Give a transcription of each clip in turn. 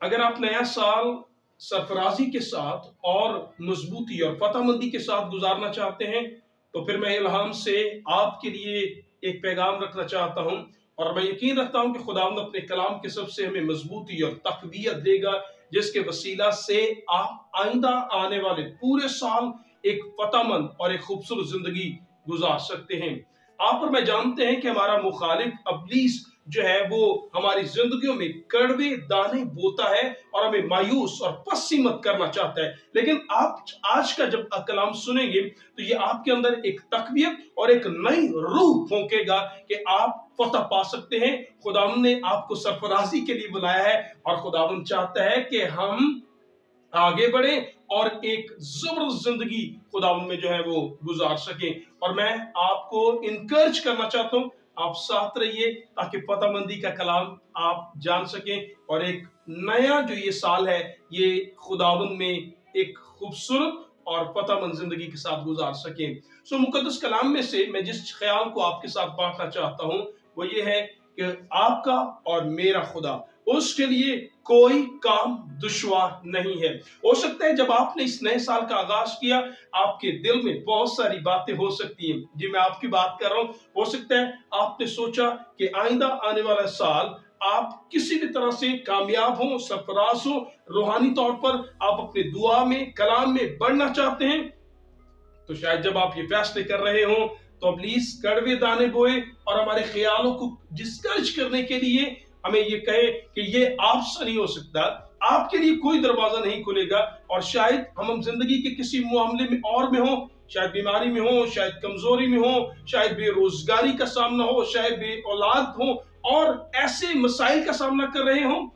اگر آپ نیا سال سرفرازی کے ساتھ اور مضبوطی اور فتح مندی کے ساتھ گزارنا چاہتے ہیں تو پھر میں الہام سے آپ کے لیے ایک پیغام رکھنا چاہتا ہوں، اور میں یقین رکھتا ہوں کہ خداوند اپنے کلام کے سب سے ہمیں مضبوطی اور تقویت دے گا، جس کے وسیلہ سے آپ آئندہ آنے والے پورے سال ایک فتح مند اور ایک خوبصورت زندگی گزار سکتے ہیں۔ آپ اور میں جانتے ہیں کہ ہمارا مخالف ابلیس جو ہے وہ ہماری زندگیوں میں کڑوے دانے بوتا ہے اور ہمیں مایوس اور پسیمت کرنا چاہتا ہے، لیکن آپ آج کا جب کلام سنیں گے تو یہ آپ کے اندر ایک تقویت اور ایک نئی روح پھونکے گا کہ آپ فتح پا سکتے ہیں۔ خداوند نے آپ کو سرفرازی کے لیے بلایا ہے، اور خداوند چاہتا ہے کہ ہم آگے بڑھیں اور ایک زبردست زندگی خداوند میں جو ہے وہ گزار سکیں۔ اور میں آپ کو انکرج کرنا چاہتا ہوں، آپ ساتھ رہیے تاکہ فتح مندی کا کلام آپ جان سکیں، اور ایک نیا جو یہ سال ہے یہ خداوند میں ایک خوبصورت اور فتح مند زندگی کے ساتھ گزار سکیں۔ مقدس کلام میں سے میں جس خیال کو آپ کے ساتھ بانٹنا چاہتا ہوں وہ یہ ہے کہ آپ کا اور میرا خدا، اس کے لیے کوئی کام دشوار نہیں ہے۔ ہو سکتا ہے جب آپ نے اس نئے سال کا آغاز کیا آپ کے دل میں بہت ساری باتیں ہو سکتی ہیں، جی میں آپ کی بات کر رہا ہوں۔ ہو سکتا ہے آپ نے سوچا کہ آئندہ آنے والا سال آپ کسی بھی طرح سے کامیاب ہوں، سرفراز ہوں، روحانی طور پر آپ اپنے دعا میں کلام میں بڑھنا چاہتے ہیں، تو شاید جب آپ یہ فیصلے کر رہے ہوں تو ابلیس کڑوے دانے بوئے اور ہمارے خیالوں کو ڈسکرج کرنے کے لیے ہمیں یہ کہے کہ یہ آپ سے نہیں ہو سکتا، آپ کے لیے کوئی دروازہ نہیں کھلے گا، اور شاید ہم زندگی کے کسی معاملے میں اور میں ہوں، شاید بیماری میں ہوں، شاید کمزوری میں ہوں، شاید بے روزگاری کا سامنا ہو، شاید بے اولاد ہوں، اور ایسے مسائل کا سامنا کر رہے ہوں۔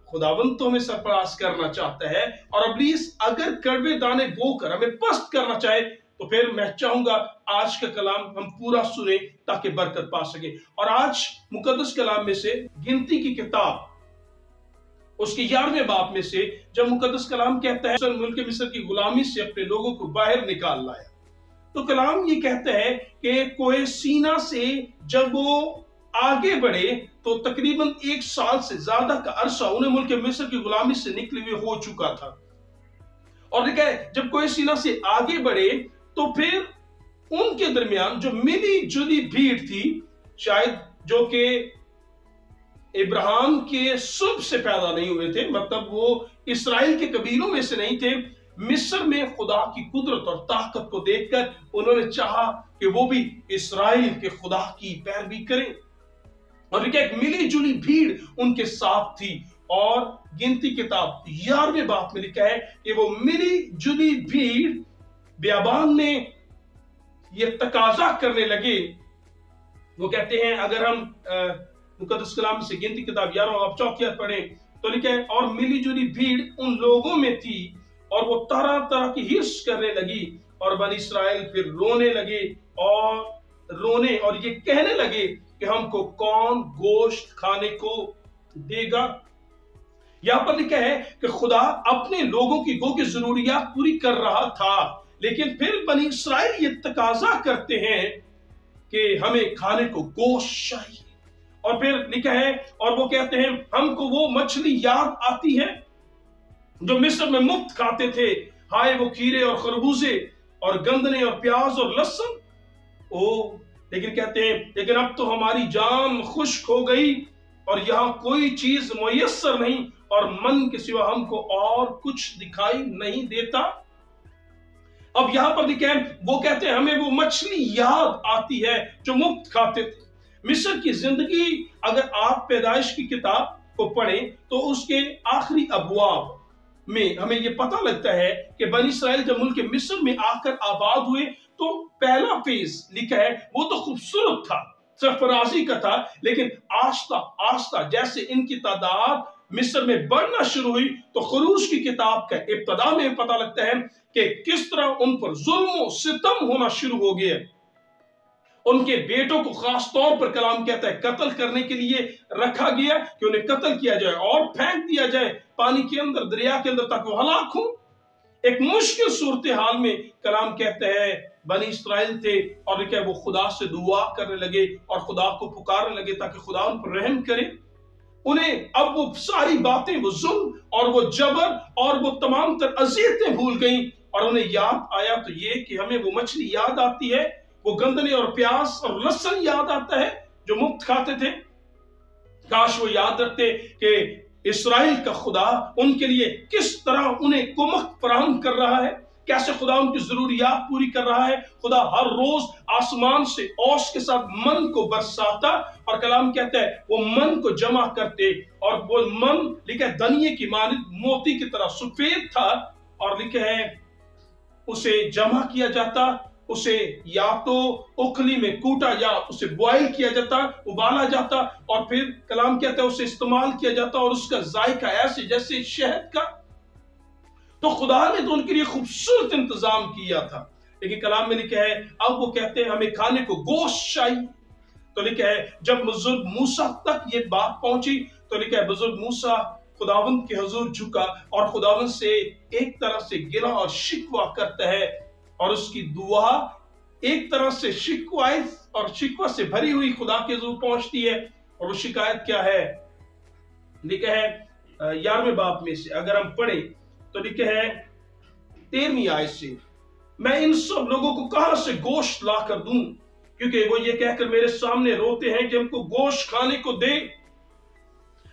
خداوند تو ہمیں سرفراز کرنا چاہتا ہے، اور ابلیس اگر کڑوے دانے بو کر ہمیں پست کرنا چاہے تو پھر میں چاہوں گا آج کا کلام ہم پورا سنیں تاکہ برکت پا سکیں۔ اور آج مقدس کلام میں سے گنتی کی کتاب اس کے 11ویں باب میں سے جب مقدس کلام کہتا ہے ملک مصر کی غلامی سے اپنے لوگوں کو باہر نکال لایا، تو کلام یہ کہتا ہے کہ کوہ سینا سے جب وہ آگے بڑھے تو تقریباً 1 سال سے زیادہ کا عرصہ انہیں ملک مصر کی غلامی سے نکلے ہوئے ہو چکا تھا۔ اور دیکھا ہے جب کوہ سینا سے آگے بڑھے تو پھر ان کے درمیان جو ملی جلی بھیڑ تھی، شاید جو کہ ابراہیم کے سب سے پیدا نہیں ہوئے تھے، مطلب وہ اسرائیل کے قبیلوں میں سے نہیں تھے، مصر میں خدا کی قدرت اور طاقت کو دیکھ کر انہوں نے چاہا کہ وہ بھی اسرائیل کے خدا کی پیروی کریں، اور ایک ملی جلی بھیڑ ان کے ساتھ تھی۔ اور گنتی کتاب 11ویں باب میں لکھا ہے کہ وہ ملی جلی بھیڑ بیابان میں یہ تقاضا کرنے لگے، وہ کہتے ہیں اگر ہم مقدس کلام سے گنتی کتاب 11 آپ چوتھیات پڑھیں تو لکھا ہے اور ملی جلی بھیڑ ان لوگوں میں تھی اور وہ طرح طرح کی حرص کرنے لگی، اور بنی اسرائیل پھر رونے لگے اور یہ کہنے لگے کہ ہم کو کون گوشت کھانے کو دے گا۔ یہاں پر لکھا ہے کہ خدا اپنے لوگوں کی گو کی ضروریات پوری کر رہا تھا، لیکن پھر بنی اسرائیل یہ تقاضا کرتے ہیں کہ ہمیں کھانے کو گوشت چاہیے، اور پھر لکھا ہے اور وہ کہتے ہیں ہم کو وہ مچھلی یاد آتی ہے جو مصر میں مفت کھاتے تھے، ہائے وہ کھیرے اور خربوزے اور گندنے اور پیاز اور لہسن، لیکن کہتے ہیں لیکن اب تو ہماری جان خشک ہو گئی اور یہاں کوئی چیز میسر نہیں، اور من کے سوا ہم کو اور کچھ دکھائی نہیں دیتا۔ اب یہاں پر لکھا ہے وہ کہتے ہیں ہمیں وہ مچھلی یاد آتی ہے جو مفت کھاتے تھے۔ مصر کی زندگی اگر آپ پیدائش کی کتاب کو پڑھیں تو اس کے آخری ابواب میں ہمیں یہ پتہ لگتا ہے کہ بنی اسرائیل جب ملک مصر میں آ کر آباد ہوئے تو پہلا فیز لکھا ہے وہ تو خوبصورت تھا، سرفرازی کا تھا، لیکن آہستہ آہستہ جیسے ان کی تعداد مصر میں بڑھنا شروع ہوئی تو خروج کی کتاب کا ابتدا میں پتہ لگتا ہے کہ کس طرح ان پر ظلم و ستم ہونا شروع ہو گیا۔ ان کے بیٹوں کو خاص طور پر کلام کہتا ہے قتل کرنے کے لیے رکھا گیا کہ انہیں قتل کیا جائے اور پھینک دیا جائے پانی کے اندر، دریا کے اندر، تاکہ وہ ہلاک ہوں۔ ایک مشکل صورتحال میں کلام کہتا ہے بنی اسرائیل تھے اور وہ خدا سے دعا کرنے لگے اور خدا کو پکارنے لگے تاکہ خدا ان پر رحم کرے۔ उन्हें अब वो सारी बातें, वो जुल्म और वो जबर और वो तमाम तर अजियतें भूल गई, और उन्हें याद आया तो ये कि हमें वो मछली याद आती है, वो गंदने और प्याज और लहसुन याद आता है जो मुफ्त खाते थे। काश वो याद रखते कि इस्राएल का खुदा उनके लिए किस तरह उन्हें कुमक फराहम कर रहा है, कैसे खुदा उनकी जरूरियात पूरी कर रहा है। खुदा हर रोज आसमान से औस के साथ मन को बरसाता, और कलाम कहता है वो मन को जमा करते, और वो मन लिखा है दनिये की मानित मोती की तरह सफेद था, और लिखा है उसे जमा किया जाता, उसे या तो उखली में कूटा या उसे बॉयल किया जाता, उबाला जाता, और फिर कलाम कहता है उसे इस्तेमाल किया जाता, और उसका जायका ऐसे जैसे शहद का। तो खुदा ने तो उनके लिए खूबसूरत इंतजाम किया था, लेकिन कलाम में लिखा है अब वो कहते हैं हमें खाने को गोश्त चाहिए। तो लिखा है जब बुजुर्ग मूसा तक ये बात पहुंची, तो लिखा है बुजुर्ग मूसा खुदावंद के हुजूर झुका और खुदावंद से एक तरह से गिला और शिकवा करता है, और उसकी दुआ एक तरह से शिकवायत और शिकवा से भरी हुई खुदा के हुजूर पहुंचती है। और वो शिकायत क्या है, लिखा है 11वें बाब में से अगर हम पढ़े तो लिखा है 13वीं आयत से, मैं इन सब लोगों को कहां से गोश्त ला कर दूं, क्योंकि वो ये कहकर मेरे सामने रोते हैं कि हमको गोश्त खाने को दे।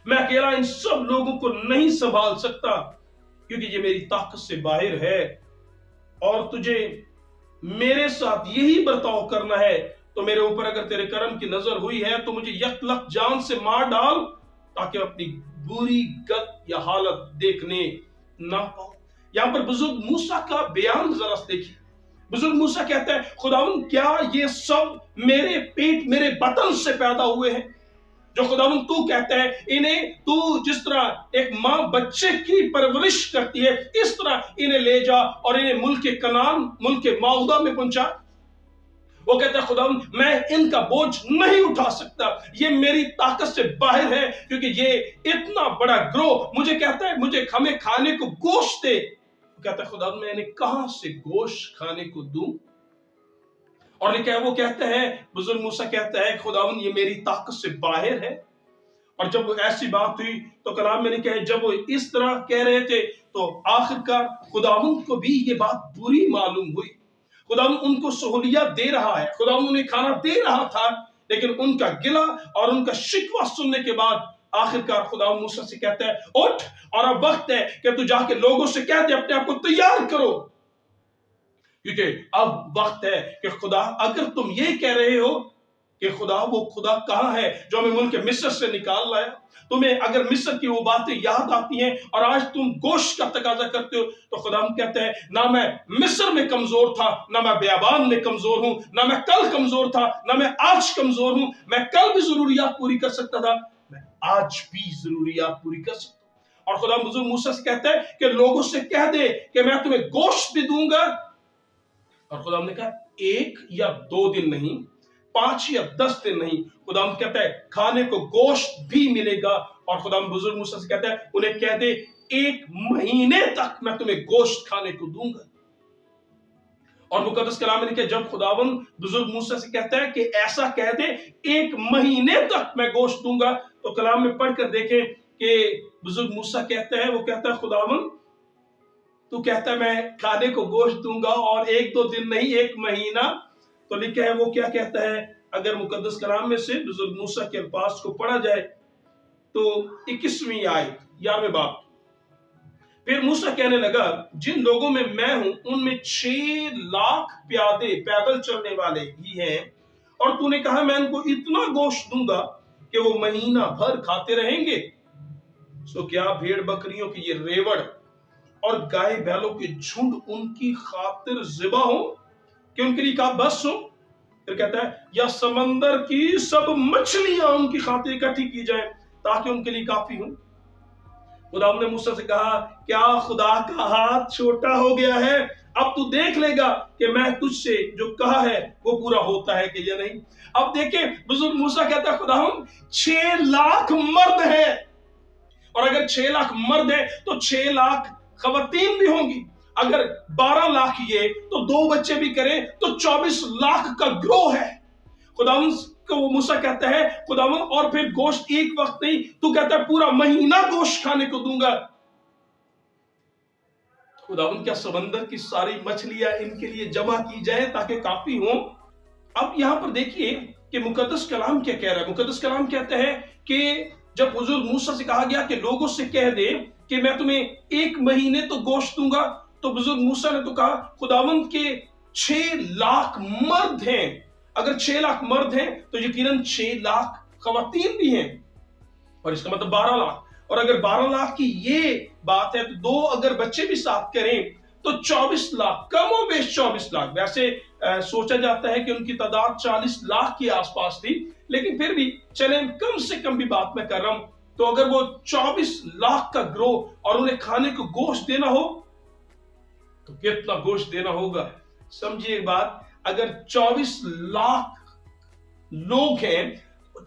मैं अकेला इन सब लोगों को नहीं संभाल सकता, क्योंकि ये मेरी ताकत से बाहर है, और तुझे मेरे साथ यही बर्ताव करना है। तो मेरे ऊपर अगर तेरे कर्म की नजर हुई है तो मुझे यकलक जान से मार डाल, ताकि अपनी बुरी गत या हालत देखने ना पाऊं। यहां पर बुजुर्ग मूसा का बयान जरा देखिए। बुजुर्ग मूसा कहता है खुदावंद क्या ये सब मेरे पेट मेरे बतन से पैदा हुए हैं, जो खुदावंद तू कहता है इन्हें तू जिस तरह एक मां बच्चे की परवरिश करती है, इस तरह इन्हें ले जा और इन्हें मुल्क कनान मुल्क माउदा में पहुंचा। वो कहता है खुदावंद मैं इनका बोझ नहीं उठा सकता, ये मेरी ताकत से बाहर है, क्योंकि ये इतना बड़ा ग्रोह मुझे कहता है मुझे हमें खाने को गोश्त दे। कहता है खुदावंद मैं इन्हें कहां से गोश्त खाने को दूं। और लिखा है वो कहता है बुजुर्ग मूसा कहता है खुदावंद ये मेरी ताकत से बाहर है। और जब वो ऐसी बात हुई तो कलाम में लिखा है जब वो इस तरह कह रहे थे तो आखिरकार खुदावंद को भी ये बात बुरी मालूम हुई। खुदावंद उनको सहूलियत दे रहा है, खुदावंद उन्हें खाना दे रहा था, लेकिन उनका गिला और उनका शिकवा सुनने के बाद आखिरकार खुदावंद मूसा से कहता है उठ और अब वक्त है कि तू जाके लोगों से कह दे अपने आप को तैयार करो, क्योंकि अब वक्त है कि खुदा अगर तुम ये कह रहे हो कि खुदा वो खुदा कहां है जो हमें मुल्क मिस्र से निकाल लाया, तुम्हें अगर मिस्र की वो बातें याद आती हैं और आज तुम गोश्त का तकाजा करते हो, तो खुदा कहता है ना मैं मिस्र में कमजोर था, ना मैं बियाबान में कमजोर हूं, ना मैं कल कमजोर था, ना मैं आज कमजोर हूं। मैं कल भी जरूरियात पूरी कर सकता था, मैं आज भी जरूरियात पूरी कर सकता हूं। और खुदा बुजुर्ग मूसा से कहता है कि लोगों से कह दे कि मैं तुम्हें गोश्त भी दूंगा। और खुदा ने कहा 1 या 2 दिन नहीं, 5 या 10 दिन नहीं, खुदा कहता है खाने को गोश्त भी मिलेगा। और खुदा बुजुर्ग मूसा से कहता है उन्हें कह दे 1 महीने तक मैं तुम्हें गोश्त खाने को दूंगा। और मुकद्दस कलाम में लिखा जब खुदावंद बुजुर्ग मूसा से कहता है कि ऐसा कह दे 1 महीने तक मैं गोश्त दूंगा, तो कलाम में पढ़कर देखें कि बुजुर्ग मूसा कहता है वो कहता है खुदावंद तू कहता है मैं खाने को गोश्त दूंगा और 1-2 दिन नहीं 1 महीना। तो लिखा है वो क्या कहता है, अगर मुकद्दस कलाम में से बुजुर्ग मूसा के अल्फाज को पढ़ा जाए तो 21वीं आयत 11वें बाब, फिर मूसा कहने लगा जिन लोगों में मैं हूं उनमें 6 लाख प्यादे पैदल चलने वाले ही हैं, और तूने कहा मैं उनको इतना गोश्त दूंगा कि वो महीना भर खाते रहेंगे। सो क्या भेड़ बकरियों की ये रेवड़ और गाय बैलों के झुंड उनकी खातिर ज़िबा हो कि उनके लिए का बस हो। फिर कहता है या समंदर की सब मछलियां उनकी खातिर इकट्ठी की जाए ताकि उनके लिए काफी हो। खुदा ने मूसा से कहा क्या खुदा का हाथ छोटा हो गया है, अब तू देख लेगा कि मैं तुझसे जो कहा है वो पूरा होता है कि या नहीं। अब देखें बुजुर्ग मूसा कहता है खुदा 6 लाख मर्द है, और अगर 6 लाख मर्द है तो 6 लाख खवातीन भी होंगी। अगर 12 लाख ये तो 2 बच्चे भी करें तो 24 लाख का ग्रोह है। खुदावंद वो मूसा कहता है खुदावन और फिर गोश्त एक वक्त नहीं, तू कहता है पूरा महीना गोश्त खाने को दूंगा। खुदावन क्या समंदर की सारी मछलियां इनके लिए जमा की जाए ताकि काफी हो? अब यहां पर देखिए कि मुकद्दस कलाम क्या कह रहा है। मुकद्दस कलाम कहता है कि जब हुजूर मूसा से कहा गया कि लोगों से कह दे कि मैं तुम्हें 1 महीने तो गोश्त दूंगा, तो हुजूर मूसा ने तो कहा खुदावंद के 6 लाख मर्द हैं। अगर 6 लाख मर्द हैं तो यकीनन 6 लाख खवातीन भी हैं, और इसका मतलब 12 लाख। और अगर 12 लाख की ये बात है तो 2 अगर बच्चे भी साथ करें तो 24 लाख, कमो बेश 24 लाख। वैसे सोचा जाता है कि उनकी तादाद 40 लाख के आसपास थी, लेकिन फिर भी चलें कम से कम भी बात मैं कर रहा हूं। तो अगर वो 24 लाख का ग्रोह और उन्हें खाने को गोश्त देना हो तो कितना गोश्त देना होगा। समझिए एक बात, अगर 24 लाख लोग हैं,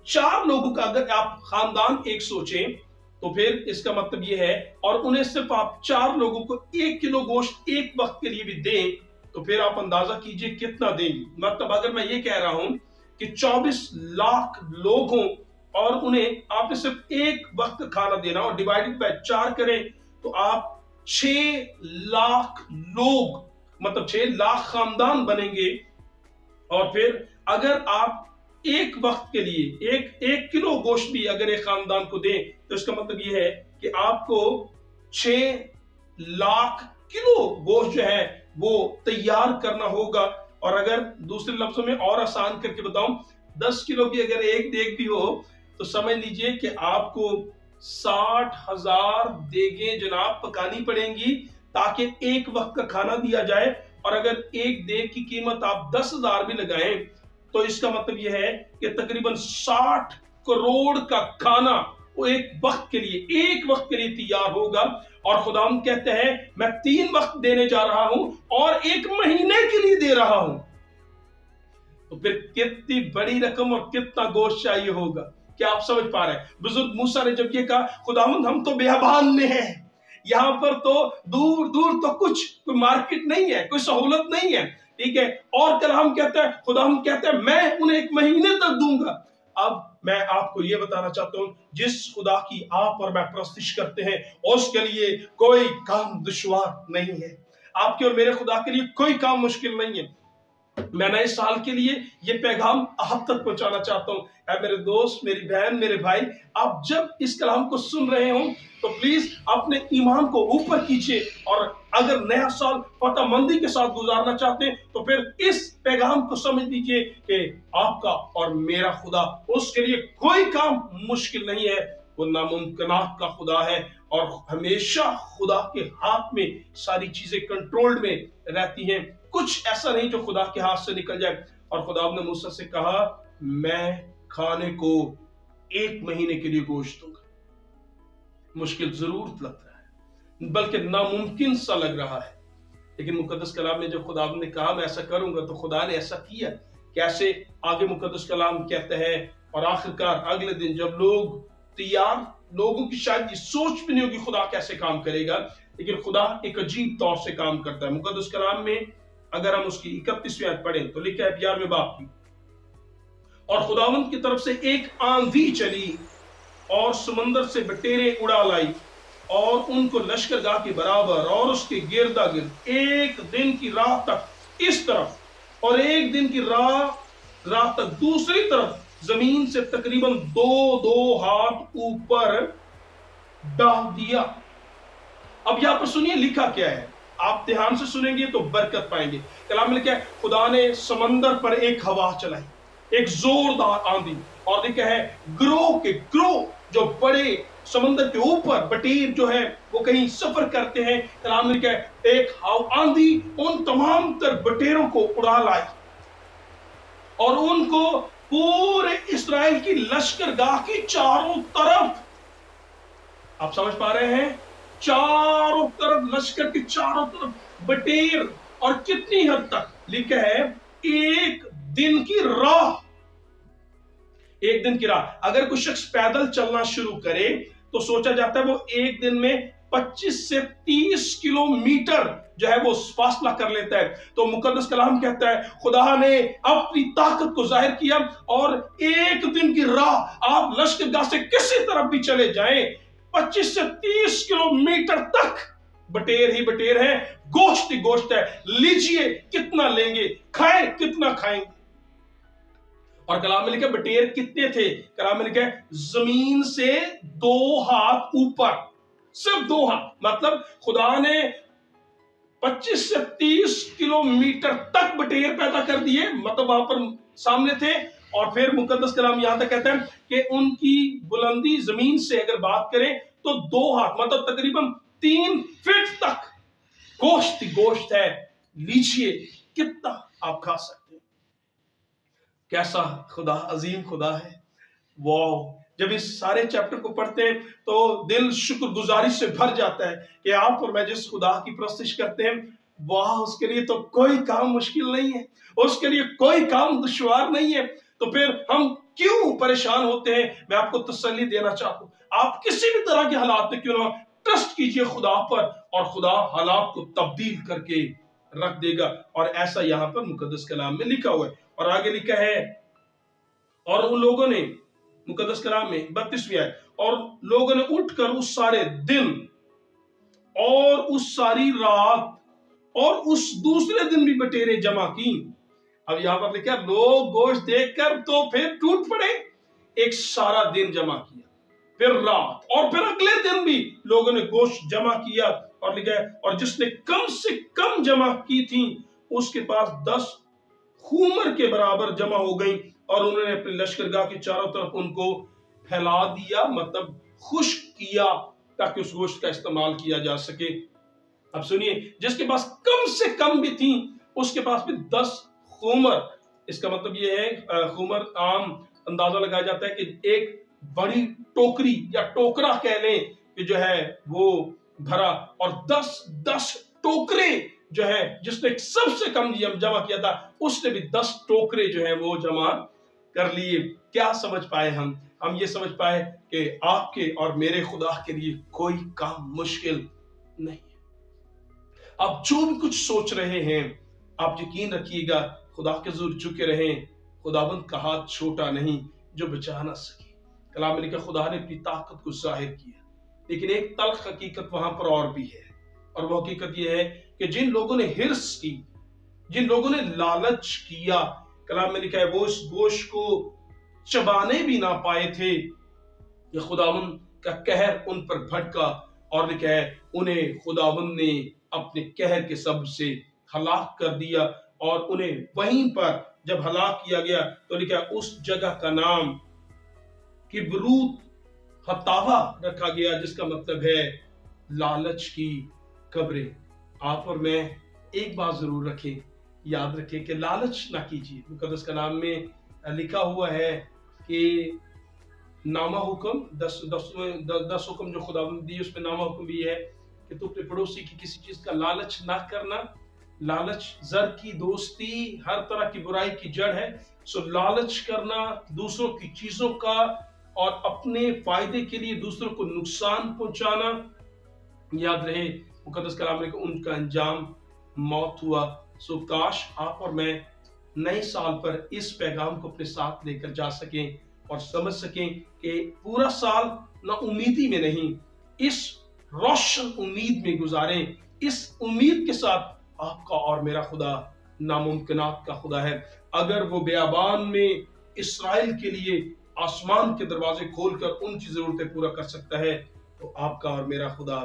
4 लोगों का अगर आप खानदान एक सोचें तो फिर इसका मतलब यह है, और उन्हें सिर्फ आप 4 लोगों को 1 किलो गोश्त एक वक्त के लिए भी दें तो फिर आप अंदाजा कीजिए कितना देंगे। मतलब अगर मैं ये कह रहा हूं कि 24 लाख लोग हों और उन्हें आपने सिर्फ एक वक्त खाना देना और डिवाइडेड बाय 4 करें तो आप 6 लाख लोग, मतलब 6 लाख खानदान बनेंगे। और फिर अगर आप एक वक्त के लिए एक किलो गोश्त भी अगर एक खानदान को दें तो इसका मतलब यह है कि आपको 6 लाख किलो गोश्त जो है वो तैयार करना होगा। और अगर दूसरे लफ्जों में और आसान करके बताऊं, 10 किलो की अगर एक देग भी हो तो समझ लीजिए कि आपको 60,000 देगें जनाब पकानी पड़ेंगी ताकि एक वक्त का खाना दिया जाए। और अगर एक देग की कीमत आप 10,000 भी लगाएं तो इसका मतलब यह है कि तकरीबन 60 करोड़ का खाना वो एक वक्त के लिए तैयार होगा। और खुदावंद कहते हैं मैं 3 वक्त देने जा रहा हूं और 1 महीने के लिए दे रहा हूं। तो फिर कितनी बड़ी रकम और कितना गोश्त चाहिए होगा, क्या आप समझ पा रहे हैं? बुजुर्ग मूसा ने जब ये कहा खुदावंद हम तो बेहबान में हैं, यहां पर तो दूर दूर तो कोई मार्केट नहीं है, कोई सहूलत नहीं है, ठीक है। और कलाम कहता है, खुदावंद कहता है मैं उन्हें 1 महीने तक दूंगा। अब मैं आपको यह बताना चाहता हूं, जिस खुदा की आप और मैं परस्तिश करते हैं उसके लिए कोई काम दुश्वार नहीं है। आपके और मेरे खुदा के लिए कोई काम मुश्किल नहीं है। मैं नए साल के लिए ये पैगाम आप तक पहुंचाना चाहता हूं। ऐ मेरे दोस्त, मेरी बहन, मेरे भाई, आप जब इस कलाम को सुन रहे हो तो प्लीज अपने ईमान को ऊपर कीजिए, और अगर नया साल फतहमंदी के साथ गुजारना चाहते हैं तो फिर इस पैगाम को समझ लीजिए कि आपका और मेरा खुदा, उसके लिए कोई काम मुश्किल नहीं है। वो नामुमकिनात का खुदा है और हमेशा खुदा के हाथ में सारी चीजें कंट्रोल्ड में रहती हैं। कुछ ऐसा नहीं जो खुदा के हाथ से निकल जाए। और खुदा ने मूसा से कहा मैं खाने को 1 महीने के लिए गोश्त दूंगा। मुश्किल जरूर लग रहा है, बल्कि नामुमकिन सा लग रहा है, लेकिन मुकद्दस कलाम में जब खुदा ने कहा मैं ऐसा करूंगा तो खुदा ने ऐसा किया। कैसे? आगे मुकद्दस कलाम कहता है, और आखिरकार अगले दिन जब लोग तैयार, लोगों की शायद ये सोच भी नहीं होगी खुदा कैसे काम करेगा, लेकिन खुदा एक अजीब तौर से काम करता है। मुकद्दस कलाम में अगर हम उसकी 31वीं आयत पढ़ें तो लिखा है 11वें बाब की, और खुदावंद की तरफ से एक आंधी चली और समंदर से बटेरें उड़ा लाई और उनको लश्करगाह के बराबर और उसके गिरदा गिर्द 1 दिन की राह तक इस तरफ और 1 दिन की राह तक दूसरी तरफ जमीन से तकरीबन 2-2 हाथ ऊपर डाल दिया। अब यहां पर सुनिए लिखा क्या है, आप ध्यान से सुनेंगे तो बरकत पाएंगे। कलाम में लिखा है खुदा ने समंदर पर एक हवा चलाई, एक जोरदार आंधी, और लिखा है ग्रोह जो बड़े समंदर के ऊपर बटीर जो है वो कहीं सफर करते हैं। कलाम में लिखा है एक आंधी उन तमाम तर बटेरों को उड़ा लाई और उनको पूरे इस्राएल की लश्करगाह की चारों तरफ, आप समझ पा रहे हैं, चारों तरफ लश्कर की चारों तरफ बटेर, और कितनी हद तक लिखा है 1 दिन की राह। 1 दिन की राह। अगर कोई शख्स पैदल चलना शुरू करे तो सोचा जाता है वो 1 दिन में 25 से 30 किलोमीटर जो है वो फासला कर लेता है। तो मुकद्दस कलाम कहता है खुदा ने अपनी ताकत को जाहिर किया, और एक दिन की राह आप लश्करगाह से किसी तरफ भी चले जाएं, 25 से 30 किलोमीटर तक बटेर ही बटेर है, गोश्त ही गोश्त है। लीजिए कितना लेंगे, खाएं कितना खाएंगे। और कलाम में लिखा बटेर कितने थे? कलाम में लिखा है जमीन से 2 हाथ ऊपर, सिर्फ 2 हाथ। मतलब खुदा ने 25 से 30 किलोमीटर तक बटेर पैदा कर दिए, मतलब वहां पर सामने थे। और फिर मुकद्दस कलाम यहां तक कहता है कि उनकी बुलंदी जमीन से अगर बात करें तो 2 हाथ, मतलब तकरीबन 3 फीट तक गोश्त ही गोश्त है। लीजिए कितना आप खा सकते हैं। कैसा खुदा, अजीम खुदा है। वाह! जब इस सारे चैप्टर को पढ़ते हैं तो दिल शुक्रगुजारी से भर जाता है कि आप और मैं जिस खुदा की परस्तिश करते हैं, वाह, उसके लिए तो कोई काम मुश्किल नहीं है, उसके लिए कोई काम दुश्वार नहीं है। तो फिर हम क्यों परेशान होते हैं? मैं आपको तसल्ली देना चाहता हूं, आप किसी भी तरह के हालात में क्यों ना ट्रस्ट कीजिए खुदा पर, और खुदा हालात को तब्दील करके रख देगा। और ऐसा यहां पर मुकद्दस कलाम में लिखा हुआ है। और आगे लिखा है, और उन लोगों ने, मुकद्दस कलाम में 32वीं आयत, और लोगों ने उठकर उस सारे दिन और उस सारी रात और उस दूसरे दिन भी बटेरें जमा की। अब यहां पर लिखा लोग गोश्त देखकर तो फिर टूट पड़े। एक सारा दिन जमा किया, फिर रात, और फिर अगले दिन भी लोगों ने गोश्त जमा किया। और लिखा है, और जिसने कम से कम जमा की थी उसके पास 10 खूमर के बराबर जमा हो गई, और उन्होंने अपने लश्करगाह के चारों तरफ उनको फैला दिया, मतलब खुश्क किया, ताकि उस गोश्त का इस्तेमाल किया जा सके। अब सुनिए, जिसके पास कम से कम भी थी उसके पास भी 10 खूमर। इसका मतलब ये है, खूमर आम अंदाजा लगाया जाता है कि एक बड़ी टोकरी या टोकरा कह लें कि जो है वो भरा, और 10 टोकरे जो है, जिसने सबसे कम जमा किया था उसने भी 10 टोकरे जो है वो जमा कर लिए। क्या समझ पाए हम ये समझ पाए कि आपके और मेरे खुदा के लिए कोई काम मुश्किल नहीं है। आप जो भी कुछ सोच रहे हैं, आप यकीन रखिएगा खुदा के हुजूर झुके रहें। खुदाबंद का हाथ छोटा नहीं जो बचा ना सके। कलाम में लिखा खुदा ने अपनी ताकत को जाहिर किया, लेकिन एक तल्ख हकीकत वहां पर और भी है, और वो हकीकत ये है कि जिन लोगों ने हिर्स की, जिन लोगों ने लालच किया, कलाम में लिखा है वो इस गोश्त को चबाने भी ना पाए थे, ये खुदावंद का कहर उन पर भड़का, और लिखा है उन्हें खुदावंद ने अपने कहर के सब से हलाक कर दिया। और उन्हें वहीं पर जब हलाक किया गया तो लिखा है उस जगह का नाम किब्रूत हतावा रखा गया, जिसका मतलब है लालच की कब्रें। आप और मैं एक बात जरूर रखें, याद रखें कि लालच ना कीजिए। मुकद्दस कलाम में लिखा हुआ है कि नामा हुक्म 10 हुक्म जो खुदावंद दी उसमें नामा हुक्म भी है कि तू अपने पड़ोसी की किसी चीज का लालच ना करना। लालच जर की दोस्ती हर तरह की बुराई की जड़ है। सो लालच करना दूसरों की चीजों का और अपने फायदे के लिए दूसरों को नुकसान पहुंचाना, याद रहे मुकद्दस कलाम में उनका अंजाम मौत हुआ। सो काश आप और मैं नए साल पर इस पैगाम को अपने साथ लेकर जा सकें और समझ सकें कि पूरा साल ना उम्मीदी में नहीं, इस रोशन उम्मीद में गुजारें। इस उम्मीद के साथ आपका और मेरा खुदा नामुमकिनात का खुदा है। अगर वो बेआबान में इस्राएल के लिए आसमान के दरवाजे खोलकर उनकी जरूरतें पूरा कर सकता है, तो आपका और मेरा खुदा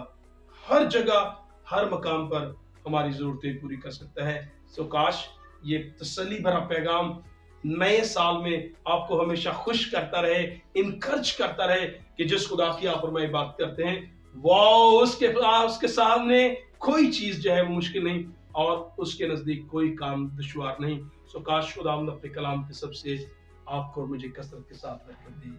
हर जगह हर मकाम पर हमारी जरूरतें पूरी कर सकता है। सो काश ये तसल्ली भरा पैगाम नए साल में आपको हमेशा खुश करता रहे, इनकरेज करता रहे कि जिस खुदा की आप और मैं बात करते हैं, वाह, उसके सामने कोई चीज जो है वो मुश्किल नहीं, और उसके नजदीक कोई काम दुश्वार नहीं। सो काश खुदा अपने कलाम के सबसे आपको और मुझे कसरत के साथ रख दे।